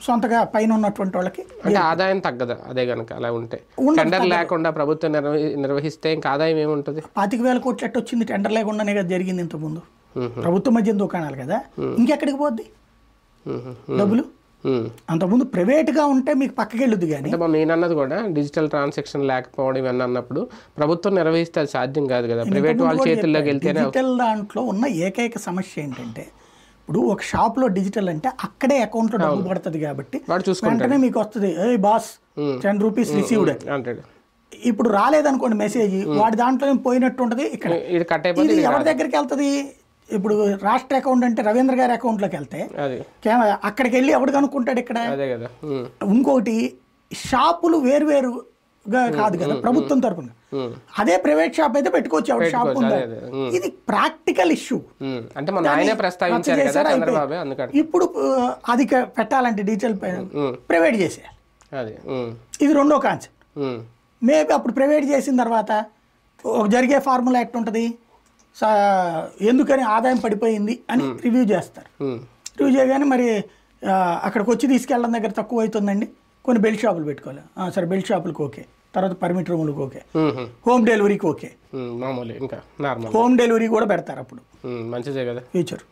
సొంతగా పైన ఉన్నటువంటి వాళ్ళకి అంటే ఆదాయం తగ్గదా అదే కనుక అలా ఉంటే? టెండర్ లేకుండా ప్రభుత్వం నిర్వహిస్తే ఇంకా ఆదాయం ఏముంటుంది? 25,000 కోట్లు ఎట్ట వచ్చింది? టెండర్ లేకుండానే కదా జరిగింది ఇంతకుముందు. ప్రభుత్వం మధ్య దుకాణాలు కదా, ఇంకెక్కడికి పోద్ది డబ్బులు? అంతకుముందు ప్రైవేట్గా ఉంటే మీకు పక్కకి వెళ్ళొద్దు. కానీ నేను అన్నది కూడా డిజిటల్ ట్రాన్సాక్షన్ లేకపోవడం ఇవన్నీ అన్నప్పుడు ప్రభుత్వం నిర్వహిస్తే అది సాధ్యం కాదు కదా, ప్రైవేట్ వాళ్ళ చేతుల్లోకి వెళ్తేనే. డిజిటల్ దాంట్లో ఉన్న ఏకైక సమస్య ఏంటంటే, ఇప్పుడు ఒక షాప్లో డిజిటల్ అంటే అక్కడే అకౌంట్లో డబ్బు పడుతుంది కాబట్టి వెంటనే మీకు వస్తుంది, ఏ బాస్ 10 రూపీస్ రిసీవ్డ్ అంటాడు. ఇప్పుడు రాలేదనుకోండి మెసేజ్, వాడి దాంట్లో పోయినట్టు ఉంటుంది. ఇక్కడ ఇది ఎవరి దగ్గరికి వెళ్తుంది? ఇప్పుడు రాష్ట్ర అకౌంట్ అంటే రవీంద్ర గారి అకౌంట్లోకి వెళ్తే అక్కడికి వెళ్ళి ఎవడు కనుక్కుంటాడు ఇక్కడ? ఇంకోటి షాపులు వేరువేరుగా కాదు కదా ప్రభుత్వం తరఫున, అదే ప్రైవేట్ షాప్ అయితే పెట్టుకోవచ్చు, ఎవరి షాప్ ఉందా? ఇది ప్రాక్టికల్ ఇష్యూ. ఇప్పుడు అది పెట్టాలంటే డిజిటల్ ప్రైవేట్ చేసేయాలి. ఇది రెండో కాన్సెప్ట్. మేబీ అప్పుడు ప్రైవేట్ చేసిన తర్వాత ఒక జరిగే ఫార్ములా యాక్ట్ ఉంటుంది, ఎందుకని ఆదాయం పడిపోయింది అని రివ్యూ చేస్తారు. రివ్యూ చేయగానే మరి అక్కడికి వచ్చి తీసుకెళ్ళడం దగ్గర తక్కువ అవుతుందండి, కొన్ని బెల్ట్ షాపులు పెట్టుకోవాలి. సరే బెల్ట్ షాపులకు ఓకే, తర్వాత పర్మిట్ రూములకు ఓకే, హోమ్ డెలివరీకి ఓకే, మామూలు ఇంకా నార్మల్ హోమ్ డెలివరీ కూడా పెడతారు అప్పుడు. మంచిదే కదా ఫ్యూచర్.